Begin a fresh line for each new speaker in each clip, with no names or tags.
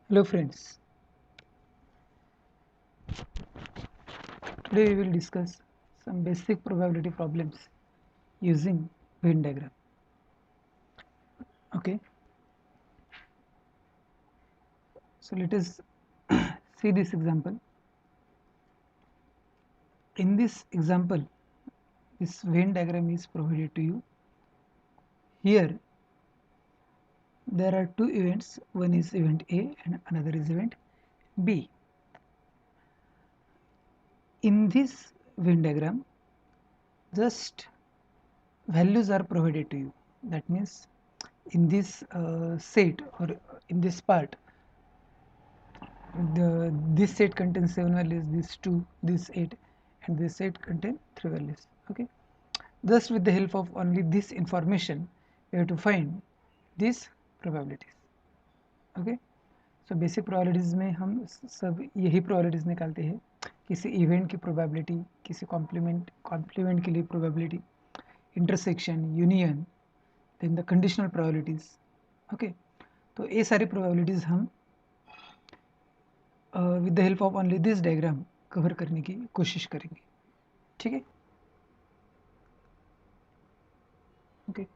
Hello friends, today we will discuss some basic probability problems using Venn diagram. Okay, so let us see this example. In this example, this Venn diagram is provided to you. Here there are two events, one is event A and another is event B. In this Venn diagram, just values are provided to you. That means in this set or in this part, this set contains 7 values, this 2, this 8, and this set contains 3 values. Okay, thus with the help of only this information we have to find these probabilities. Okay, so basic probabilities में हम सब यही probabilities निकालते हैं, किसी event की probability, किसी complement के लिए probability, intersection, union, then the conditional probabilities. Okay, तो ये सारी प्रोबेबिलिटीज़ हम with the help of only this diagram cover करने की कोशिश करेंगे. ठीक है. Okay,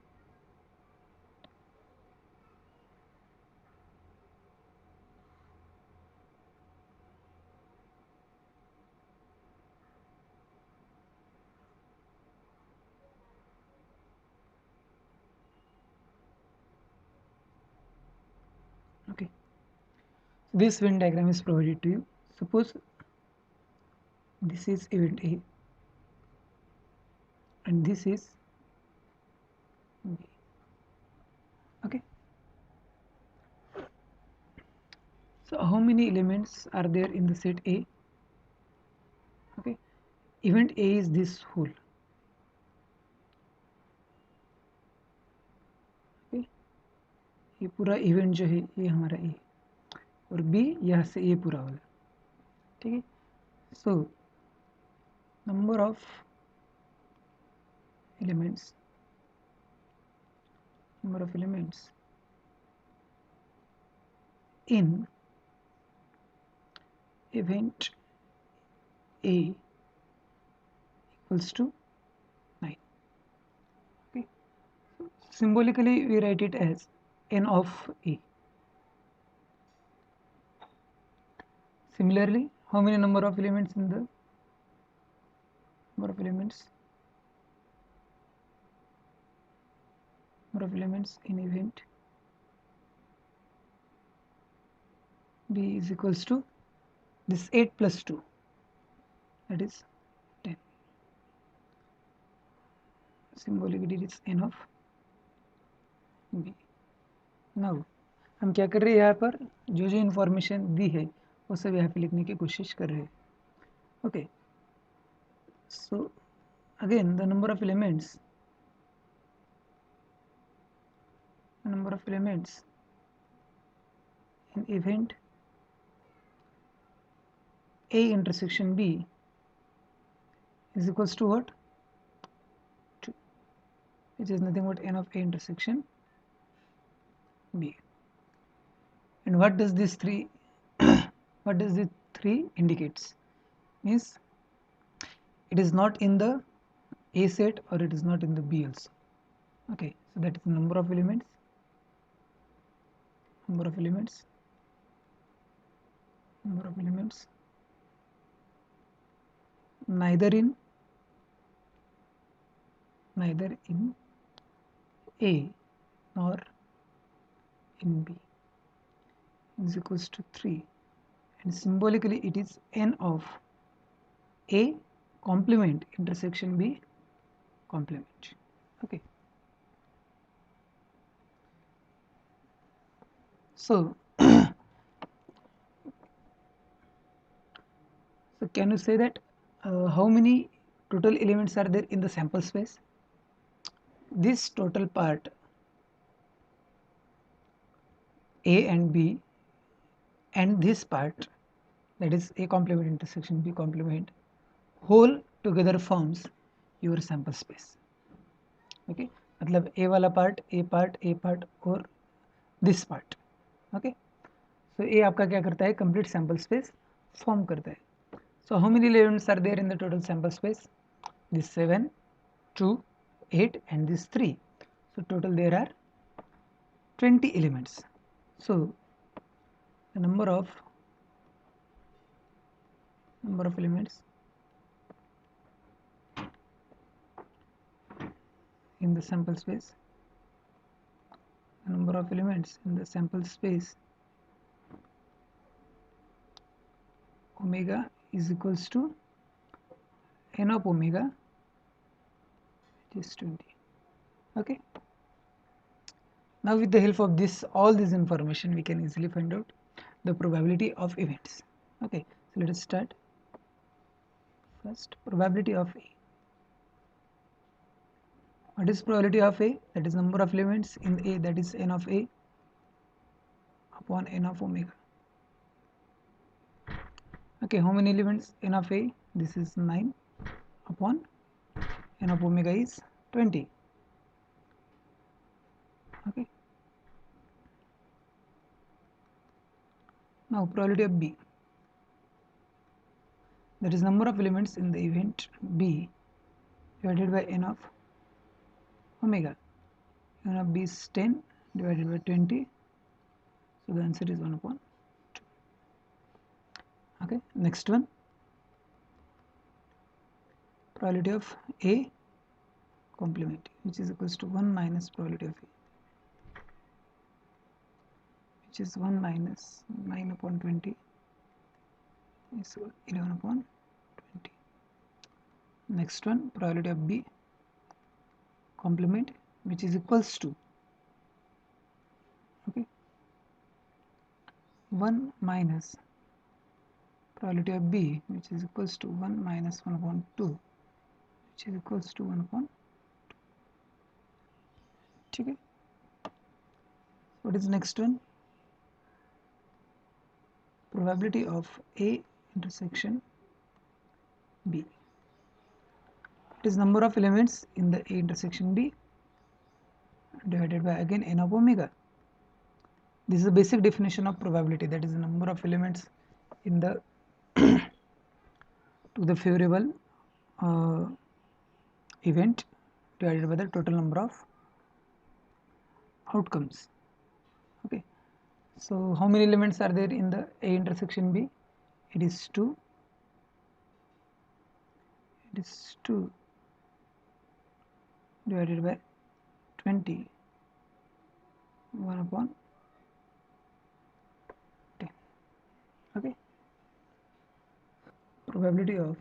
okay, this Venn diagram is provided to you. Suppose this is event A and this is B. Okay, so how many elements are there in the set A? Okay, event A is this whole. Okay, ये पूरा event जो है ये हमारा ए और B यहाँ से ये पूरा वाला. ठीक है, so number of elements in event A equals to 9. Okay, so symbolically we write it as n of A. Similarly, how many number of elements in the number of elements in event B is equals to this 8 plus 2, that is 10. Symbolically it is n of B. Now हम क्या कर रहे हैं, यहाँ पर जो जो information दी है वो सब यहाँ पे लिखने की कोशिश कर रहे हैं. Okay, so again the number of elements in event A intersection B is equals to what? 2, which is nothing but n of A intersection B. And what does this 3 what does the 3 indicates? Means it is not in the A set or it is not in the B also. Okay, so that is the number of elements neither in A nor in B is equals to 3, and symbolically it is n of A complement intersection B complement. Okay, so so can you say that how many total elements are there in the sample space? This total part A and B and this part, that is A complement intersection B complement, whole together forms your sample space. Okay, मतलब A वाला part, A part और this part. Okay, सो ए आपका क्या करता है, complete sample space form करता है. So how many elements are there in the total sample space? This 7, 2, 8 and this 3. So total there are 20 elements. So the number of elements in the sample space, omega is equals to n of omega, which is 20. Okay. Now with the help of all this information, we can easily find out the probability of events. Okay, so let us start. First, probability of A. What is probability of A? That is number of elements in A, that is n of A upon n of omega. Okay, how many elements n of A? This is 9 upon n of omega is 20. Okay. Now probability of B, that is number of elements in the event B divided by n of omega. N of B is 10 divided by 20, so the answer is 1 upon 2. Okay, next one, probability of A complement, which is equals to 1 minus probability of A, which is 1 minus 9 upon 20 is 11 upon 20. Next one, probability of B complement, which is equals to, okay, 1 minus probability of B, which is equals to 1 minus 1 upon 2, which is equals to 1 upon 2. Okay. What is the next one? Probability of A intersection B. It is number of elements in the A intersection B divided by again n of omega. This is the basic definition of probability, that is the number of elements in the to the favorable event divided by the total number of outcomes. Okay, so how many elements are there in the A intersection B? It is 2. It is 2 divided by 20, 1 upon 10. Okay, probability of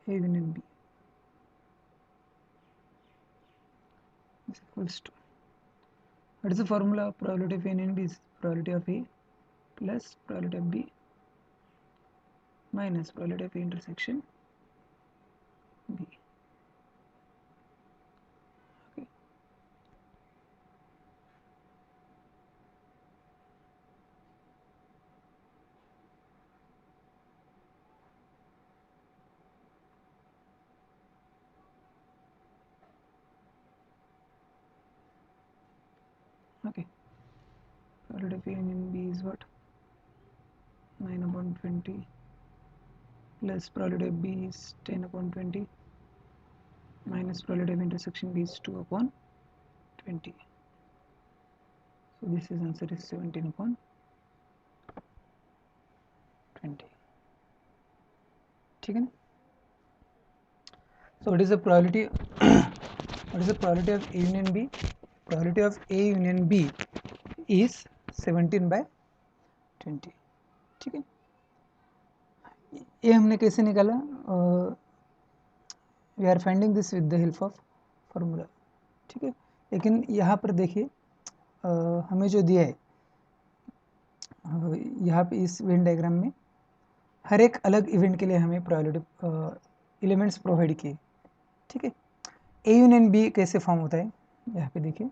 A union B is equals to, what is the formula of probability of A union B? Is probability of A plus probability of B minus probability of A intersection B. Okay. Okay, probability of A union B is what? 9 upon 20 plus probability of B is 10 upon 20 minus probability of intersection B is 2 upon 20. So this is answer is 17 upon 20. ठीक है ना? So what is the probability what is the probability of A union B? Probability of A union B is 17 by 20. ठीक है, ये हमने कैसे निकाला? We are finding this with the help of formula. ठीक है, लेकिन यहाँ पर देखिए हमें जो दिया है यहाँ पे इस वेन डायग्राम में हर एक अलग इवेंट के लिए हमें प्रोबेबिलिटी एलिमेंट्स प्रोवाइड किए. ठीक है, ए यूनियन बी कैसे फॉर्म होता है यहाँ पे देखिए.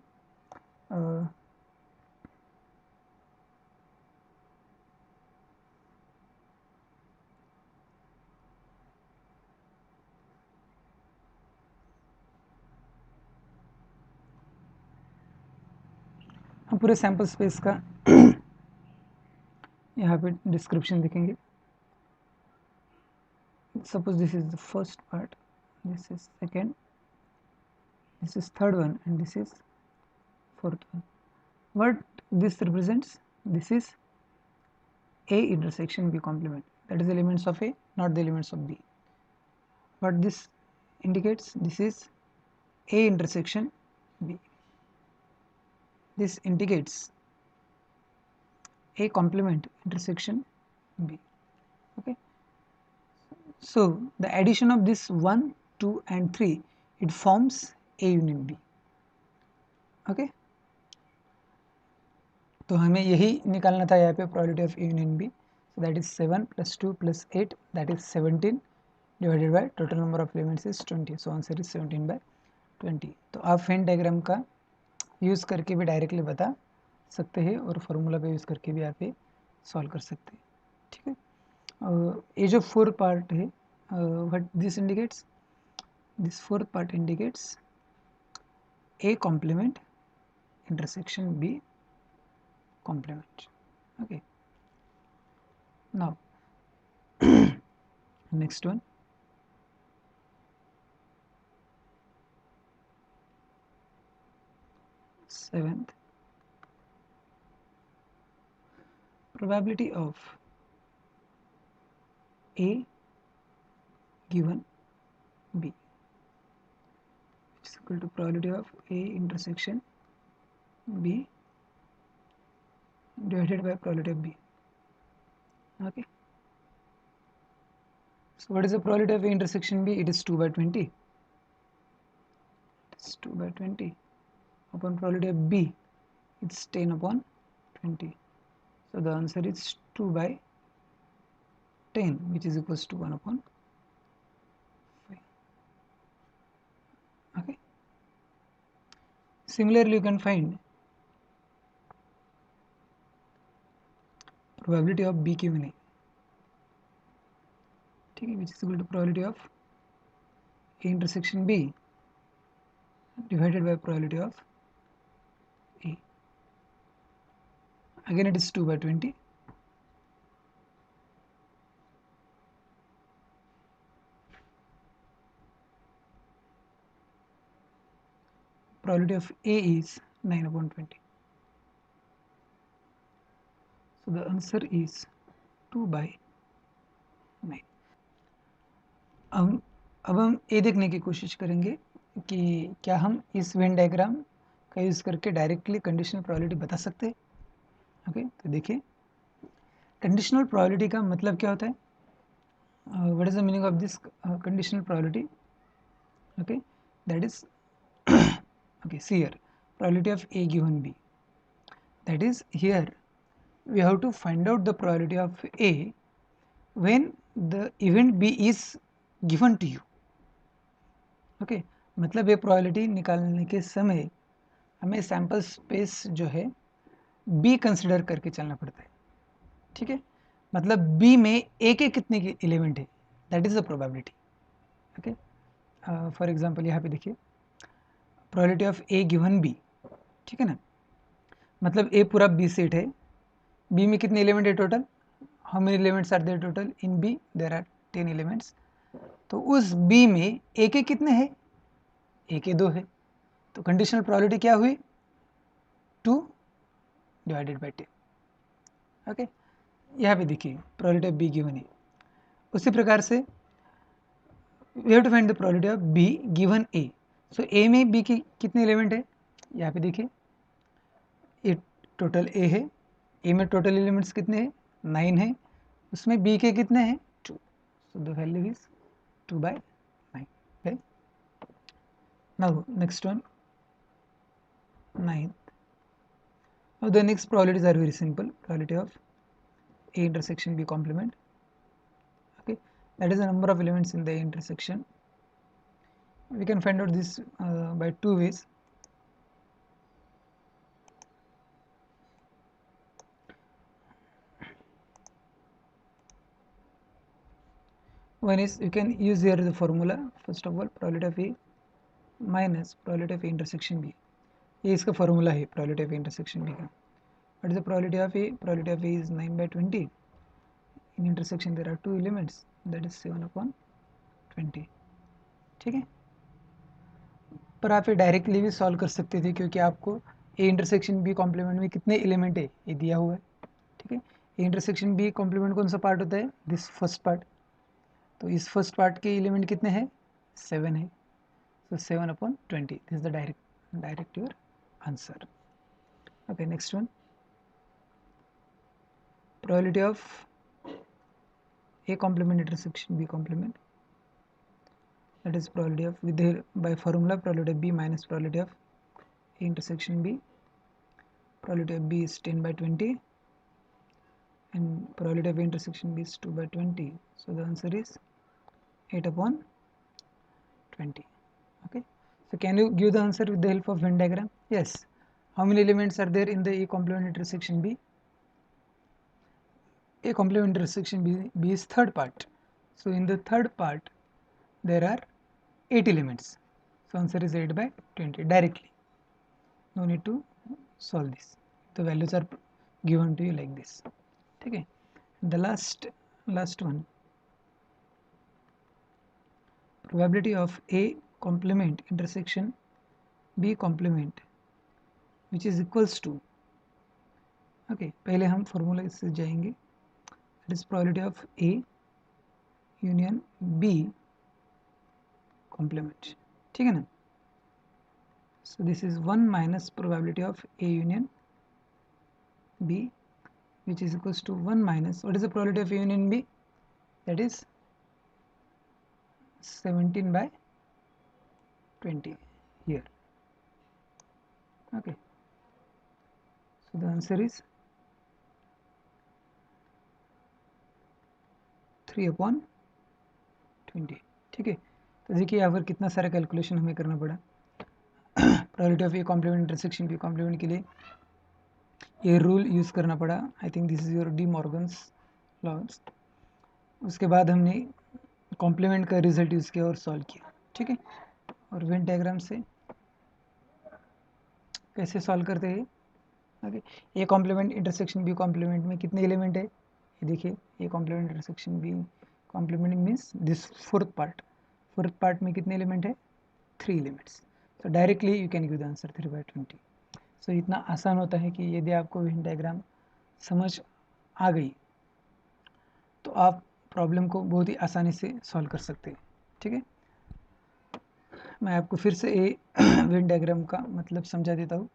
हम पूरे सैंपल स्पेस का यहाँ पे डिस्क्रिप्शन देखेंगे. Suppose this is the first part, this is second, this is third one, and this is fourth one. What this represents? This is A intersection B complement. That is elements of A, not the elements of B. What this indicates? This is A intersection B. This indicates A complement intersection B. Okay. So the addition of this 1, 2 and 3, it forms A union B. Okay. तो हमें यही निकालना था यहाँ पे probability of A union B. So that is 7 + 2 + 8, that is 17 divided by total number of elements is 20. So answer is 17/20. तो आप Venn diagram का यूज़ करके भी डायरेक्टली बता सकते हैं और फार्मूला का यूज़ करके भी आप ये सॉल्व कर सकते हैं. ठीक है. ये जो फोर्थ पार्ट है, what this indicates? This fourth part indicates A complement intersection B complement. Okay. Now next one, seventh, probability of A given B is equal to probability of A intersection B divided by probability of B. Okay. So what is the probability of A intersection B? It is 2/20. It is 2/20 upon probability of B. It's 10/20. So the answer is 2/10, which is equals to 1/5. Okay. Similarly, you can find probability of B given A. ठीक है, which is equal to probability of A intersection B divided by probability of A. Again, it is 2/20. Probability of A is 9/20. So the answer is 2/9. अब हम ये देखने की कोशिश करेंगे कि क्या हम इस वेन डायग्राम का यूज़ करके डायरेक्टली कंडीशनल प्रोबेबिलिटी बता सकते हैं. ओके. तो देखिए, कंडीशनल प्रोबेबिलिटी का मतलब क्या होता है? What is the meaning of this conditional probability? Okay, that is okay, see here, probability of A given B, that is here we have to find out the probability of A when the event B is given to you. Okay, मतलब ये probability निकालने के समय हमें sample space जो है B consider करके चलना पड़ता है. ठीक है, मतलब B में A के कितने के एलिमेंट है, that is the probability. Okay. For example यहाँ पे देखिए, probability of A given B. ठीक है ना, मतलब A पूरा B सेट है. B में कितने एलिमेंट है total? How many elements are there total in B? There are 10 elements. तो उस B में A के कितने हैं? A के 2 है. तो कंडीशनल प्रोबेबिलिटी क्या हुई? 2 डिवाइडेड बाई 10. ओके. यहाँ पे देखिए प्रोबेबिलिटी ऑफ B गिवन है. उसी प्रकार से we have to find the probability of B given A. सो A में B के कितने एलिमेंट है? यहाँ पे देखिए, ये टोटल A है. A में टोटल एलिमेंट्स कितने हैं? 9 है. उसमें B के कितने हैं? 2. So the value is 2/9. Okay. Now next one, 9th. Now the next probabilities are very simple. Probability of A intersection B complement. Okay, that is the number of elements in the A intersection. We can find out this by two ways. One is you can use here the formula. First of all, probability of A minus probability of A intersection B. ये इसका formula है probability of A intersection B का. What is the probability of A? Probability of A is 9 by 20. In intersection there are two elements, that is 7 upon 20. ठीक है, पर आप ये directly भी सॉल्व कर सकते थे क्योंकि आपको ए इंटरसेक्शन बी कॉम्प्लीमेंट में कितने एलिमेंट है ये दिया हुआ है. ठीक है, ए इंटरसेक्शन बी कॉम्प्लीमेंट कौन सा पार्ट होता है? This first part. तो इस फर्स्ट पार्ट के एलिमेंट कितने हैं? 7 है. So 7 upon 20. This is the direct your answer. Okay, next one. Probability of A complement intersection B complement. That is probability of, with the by formula, probability of B minus probability of A intersection B. Probability of B is 10 by 20 and probability of A intersection B is 2 by 20. So the answer is 8 upon 20. Okay. So can you give the answer with the help of Venn diagram? Yes. How many elements are there in the A complement intersection B? A complement intersection B is third part. So in the third part there are 8 elements. So answer is 8 by 20 directly. No need to solve this. The values are given to you like this. Okay. The last one. Probability of A complement intersection B complement which is equals to. Okay. पहले हम formula से जाएंगे. That is probability of A union B complement. ठीक है ना? So this is 1 minus probability of A union B, which is equals to 1 minus, what is the probability of A union B? That is 17 by 20 here. Okay. So the answer is 3 upon 20. ठीक है, तो देखिए यहाँ पर कितना सारा calculation हमें करना पड़ा. Probability of A complement intersection B complement के लिए ये रूल यूज़ करना पड़ा. I think this is your De Morgan's laws. उसके बाद हमने कॉम्प्लीमेंट का रिजल्ट यूज़ किया और सॉल्व किया. ठीक है, और वेन डायग्राम से कैसे सॉल्व करते हैं. Okay, A complement intersection B complement में कितने एलिमेंट है ये देखिए. A complement intersection B complement means this fourth part में कितने एलिमेंट है? 3 elements. So directly you can give the answer 3 by 20. So इतना आसान होता है कि यदि आपको वेन डायग्राम समझ आ गई तो आप प्रॉब्लम को बहुत ही आसानी से सॉल्व कर सकते हैं. ठीक है, मैं आपको फिर से ए वेन डायग्राम का मतलब समझा देता हूँ.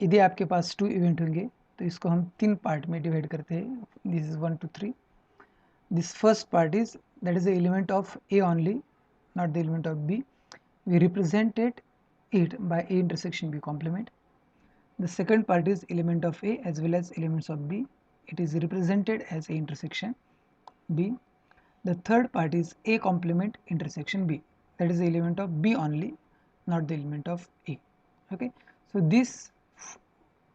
यदि आपके पास 2 इवेंट होंगे तो इसको हम 3 पार्ट में डिवाइड करते हैं. This is 1 to 3. This first part is that is the element of A only, not the element of B. We represented it by A intersection B complement. The second part is element of A as well as elements of B. It is represented as A intersection B. The third part is A complement intersection B. That is the element of B only, not the element of A. Okay. So this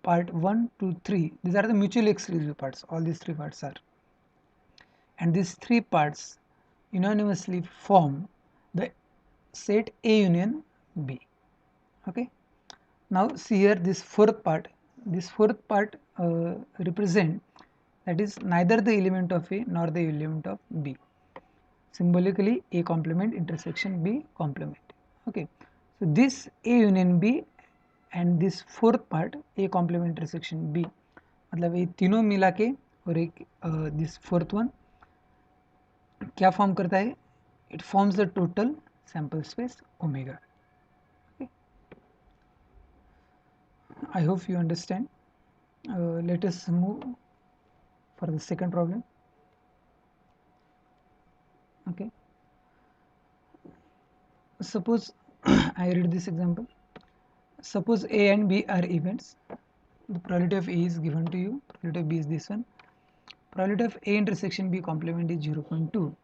part 1, 2, 3, these are the mutually exclusive parts. All these 3 parts are. And these 3 parts unanimously form the set A union B. Okay. Now see here this fourth part represent that is neither the element of A nor the element of B. Symbolically A complement intersection B complement. Okay. So this A union B and this fourth part A complement intersection B मतलब ये तीनों मिला के और एक this fourth one क्या form करता है? It forms the total sample space omega. Okay. I hope you understand. Let us move for the second problem. Okay, suppose I read this example. Suppose A and B are events. The probability of A is given to you, probability of B is this one. Probability of A intersection B complement is 0.2.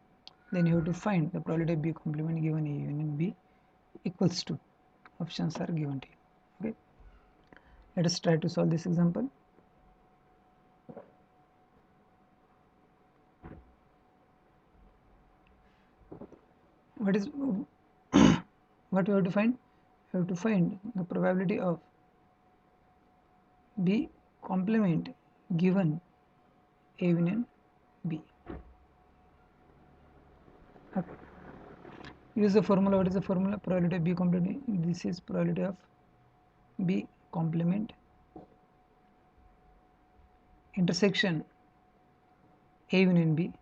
Then you have to find the probability of B complement given A union B equals to. Options are given to you. Okay, let us try to solve this example. What is what you have to find the probability of B complement given A union B. Okay. Use the formula. What is the formula? Probability of B complement. This is probability of B complement intersection A union B.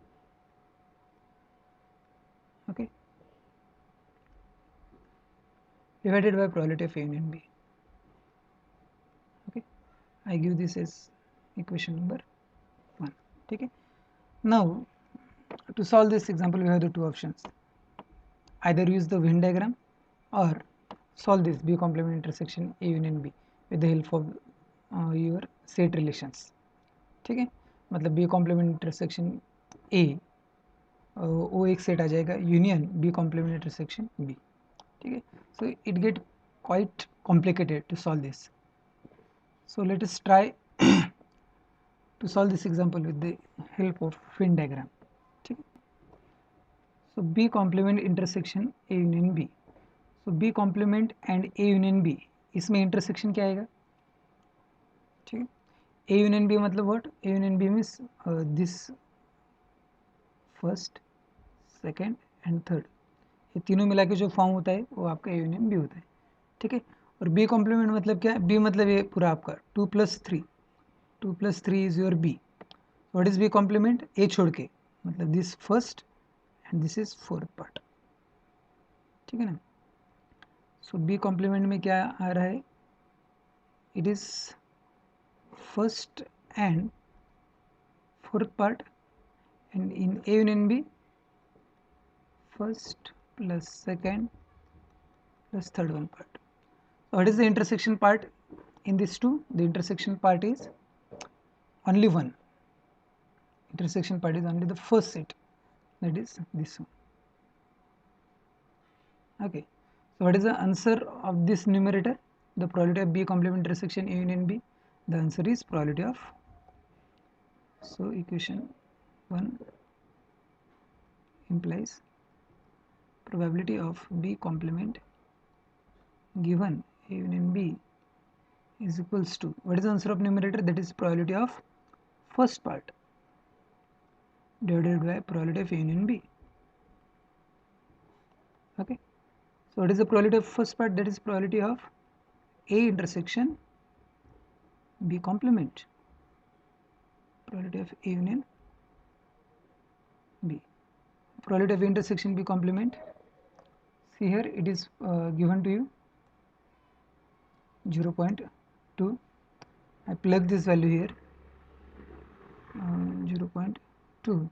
Okay. Divided by probability of A union B. Okay. I give this as equation number 1. Okay. Now, to solve this example, we have the two options. Either use the Venn diagram or solve this B complement intersection A union B with the help of your set relations. ठीक है, मतलब B complement intersection A O एक set आ जाएगा union B complement intersection B. ठीक है, so it get quite complicated to solve this. So let us try to solve this example with the help of Venn diagram. ठीक है, so B complement intersection A union B. So B complement and A union B, इसमें intersection क्या आएगा? ठीक है, A union B मतलब what? A union B means this first, second and third, ये तीनों मिला के जो फॉर्म होता है वो आपका ए यूनियन बी होता है. ठीक है, और बी कॉम्प्लीमेंट मतलब क्या है? बी मतलब ये पूरा आपका 2+3, 2+3 is your B. What is B complement? A छोड़ के, मतलब this first and this is fourth part. ठीक है ना. सो बी कॉम्प्लीमेंट में क्या आ रहा है? It is first and fourth part, and in A union B, first plus second plus third one part. So what is the intersection part in these two? The intersection part is only one. Intersection part is only the first set, that is this one. Okay, so what is the answer of this numerator? The probability of B complement intersection A union B. The answer is probability of, so equation 1 implies probability of B complement given A union B is equals to, what is the answer of numerator? That is probability of first part divided by probability of A union B. Okay, so what is the probability of first part? That is probability of A intersection B complement, probability of A union B. Probability of intersection B complement, see here it is given to you 0.2. I plug this value here, 0.2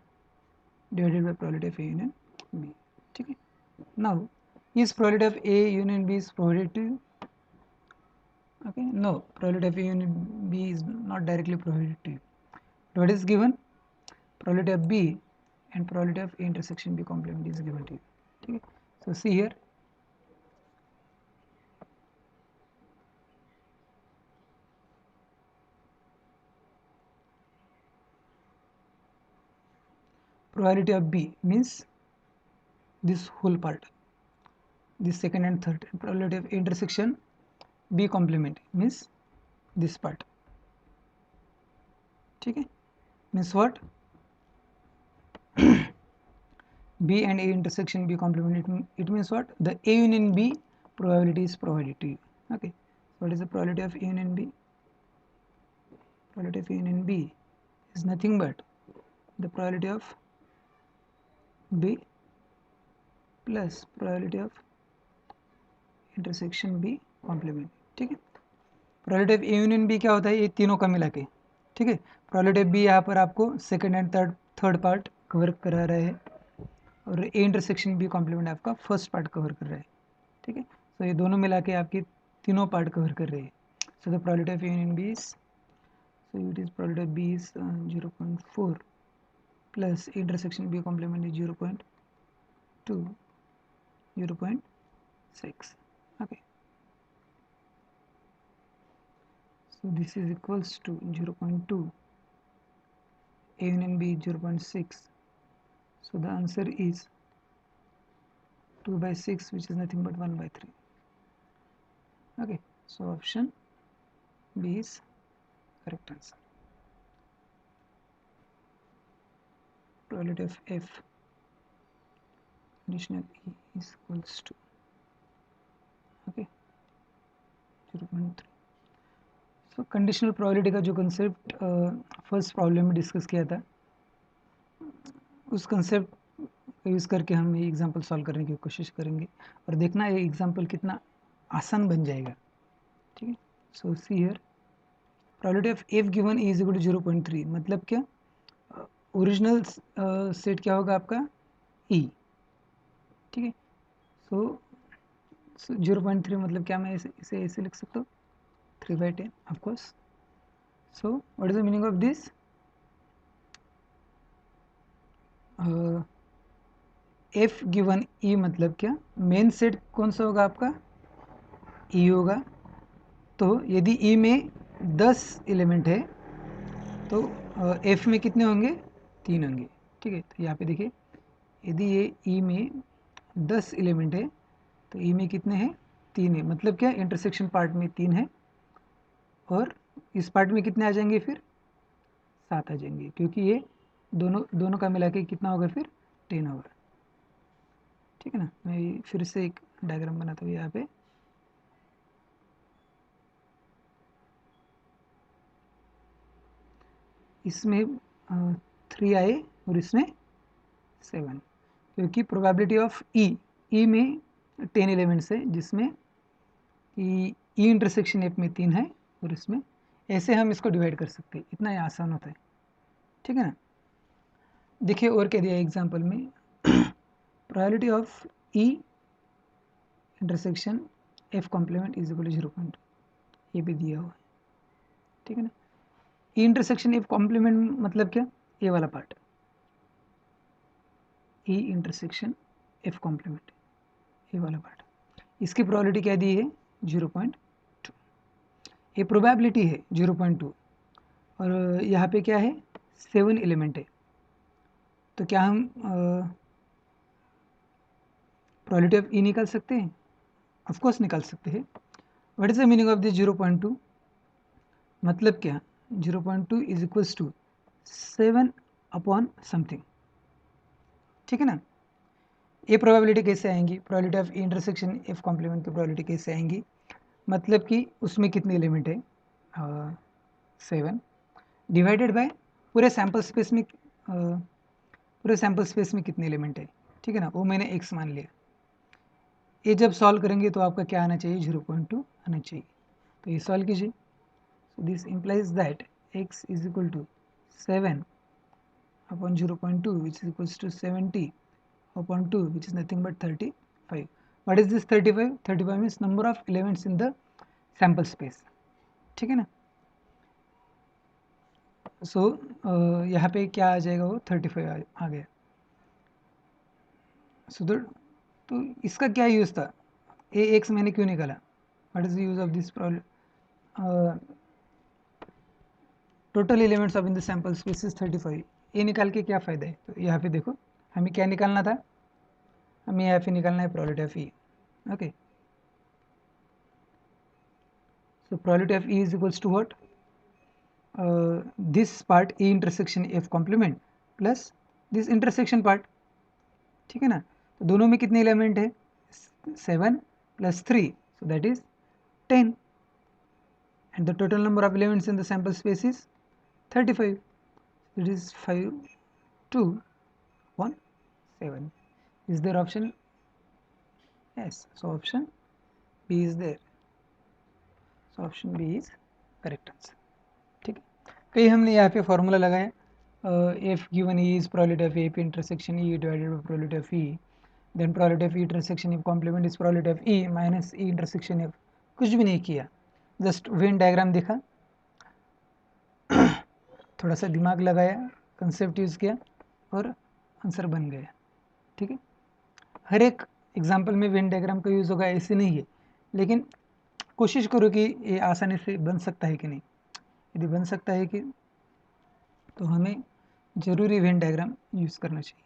divided by probability of A union B. Okay. Now, is probability of A union B is provided to you? Okay, no, probability of A union B is not directly provided to you. What is given? Probability of B and probability of A intersection B complement is given to you. Okay. So see here, probability of B means this whole part, this second and third, and probability of A intersection B complement means this part. Okay, means what? B and A intersection B complement, it means what? The A union B probability is provided to you. Okay, so what is the probability of A union B? Probability of A union B is nothing but the probability of B plus probability of intersection B complement. ठीक है, probability of A union B क्या होता है? ये तीनों का मिला के. ठीक है, probability of B यहाँ पर आपको second and third part cover करा रहा है, और A इंटरसेक्शन B कॉम्प्लीमेंट आपका फर्स्ट पार्ट कवर कर रहा है. ठीक है, तो ये दोनों मिला के आपके तीनों पार्ट कवर कर रहे हैं. So the probability of union B is, so it is probability of B is 0.4 plus intersection B complement is 0.2, 0.6. okay, so this is equals to 0.2, A union B is 0.6, so the answer is 2/6, which is nothing but 1/3. Okay, so option B is correct answer. probability of f conditional e is equals to okay 0.3। So conditional probability का जो concept first problem में discuss किया था, उस concept का use करके हम ये एग्जांपल सॉल्व करने की कोशिश करेंगे और देखना ये एग्जांपल कितना आसान बन जाएगा। ठीक है, so see here probability of F given is equal to 0.3, मतलब क्या, ओरिजिनल सेट क्या होगा आपका ई। ठीक है, सो 0.3 मतलब क्या, मैं इसे ऐसे लिख सकता हूँ 3/10 of course. So what is the meaning of this, F given ई मतलब क्या, मेन सेट कौन सा होगा आपका ई होगा। तो यदि ई में 10 एलिमेंट है तो एफ में कितने होंगे, 3 होंगे। ठीक है, तो यहाँ पे देखिए यदि ये ई में 10 एलिमेंट है तो ई में कितने हैं, 3 है, मतलब क्या इंटरसेक्शन पार्ट में 3 है और इस पार्ट में कितने आ जाएंगे, फिर 7 आ जाएंगे, क्योंकि ये दोनों का मिला के कितना होगा, फिर 10 होगा। ठीक है ना, मैं फिर से एक डायग्राम बनाता हूँ यहाँ पे। इसमें 3 आए और इसमें 7, क्योंकि प्रोबेबिलिटी ऑफ ई में 10 एलिमेंट्स है, जिसमें ई इंटरसेक्शन एफ में 3 है और इसमें ऐसे हम इसको डिवाइड कर सकते हैं, इतना ही आसान होता है। ठीक है ना, देखिए और क्या दिया एग्जांपल में, probability of E intersection F complement is equal to 0.2, ये भी दिया हुआ है। ठीक है ना, ई इंटरसेक्शन एफ कॉम्प्लीमेंट मतलब क्या, ये वाला part, E intersection F complement, ये वाला पार्ट, इसकी प्रोबेबिलिटी क्या दी है, 0.2। ये प्रोबेबिलिटी है 0.2 और यहाँ पे क्या है, 7 एलिमेंट है। तो क्या हम प्रोबेबिलिटी ऑफ ई निकाल सकते हैं, ऑफ कोर्स निकाल सकते हैं। What is the meaning of this 0.2, मतलब क्या, 0.2 is equals to 7 upon something. ठीक है ना, ये प्रोबेबिलिटी कैसे आएंगी, probability of E intersection F complement की प्रोबेबिलिटी कैसे आएंगी, मतलब कि उसमें कितने एलिमेंट है, 7 डिवाइडेड बाय पूरे सैम्पल स्पेस में, पूरे सैम्पल स्पेस में कितने एलिमेंट है। ठीक है ना, वो मैंने x मान लिया। ये जब सॉल्व करेंगे तो आपका क्या आना चाहिए, 0.2 आना चाहिए। तो ये सॉल्व कीजिए। So this implies that x is equal to 7 upon 0.2 which is equals to 70 upon 2 which is nothing but 35. What is this 35? 35 means number of elements in the sample space. ठीक है ना, सो यहाँ पे क्या आ जाएगा, वो 35 आ गया। सो तो इसका क्या यूज़ था, ए एक्स मैंने क्यों निकाला, what is the use of this problem, total elements of in the sample space is 35, ये निकाल के क्या फ़ायदा है। तो यहाँ पे देखो हमें क्या निकालना था, हमें यहाँ पे निकालना है probability of E. Okay, so probability of E is equals to what, this part E intersection F complement plus this intersection part. ठीक है ना, तो दोनों में कितने एलिमेंट है, 7 + 3, so that is 10 and the total number of elements in the sample space is 35. It is 5 2 1 7. Is there option? Yes, so option B is there. So option B is correct answer. ठीक है, कहीं हमने यहाँ पे formula लगाया, F given E is probability of A intersection E divided by probability of E, then probability of E intersection F complement is probability of E minus E intersection F. कुछ भी नहीं किया, जस्ट वेन डायग्राम देखा, थोड़ा सा दिमाग लगाया, concept use किया और आंसर बन गया। ठीक है, हर एक एग्जाम्पल में वेन डायग्राम का यूज़ होगा ऐसे नहीं है, लेकिन कोशिश करो कि ये आसानी से बन सकता है कि नहीं। यदि बन सकता है कि तो हमें ज़रूरी वेन डायग्राम यूज़ करना चाहिए।